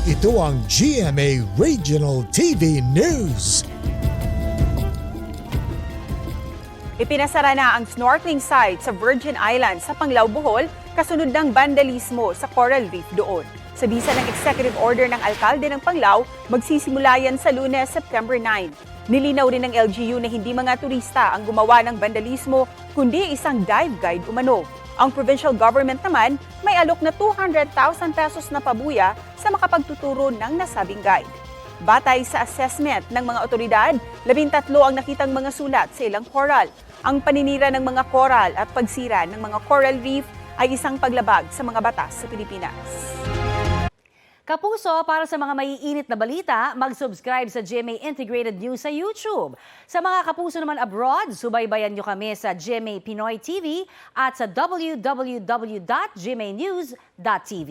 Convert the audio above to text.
Ito ang GMA Regional TV News. Ipinasara na ang snorkeling site sa Virgin Islands sa Panglao, Bohol kasunod ng vandalismo sa coral reef doon. Sa bisa ng executive order ng alkalde ng Panglao, magsisimula yan sa Lunes, September 9. Nilinaw rin ng LGU na hindi mga turista ang gumawa ng vandalismo kundi isang dive guide umano. Ang provincial government naman may alok na 200,000 pesos na pabuya sa makapagtuturo ng nasabing guide. Batay sa assessment ng mga otoridad, 13 ang nakitang mga sulat sa ilang coral. Ang paninira ng mga coral at pagsira ng mga coral reef ay isang paglabag sa mga batas sa Pilipinas. Kapuso, para sa mga maiinit na balita, mag-subscribe sa GMA Integrated News sa YouTube. Sa mga kapuso naman abroad, subaybayan nyo kami sa GMA Pinoy TV at sa www.gmanews.tv.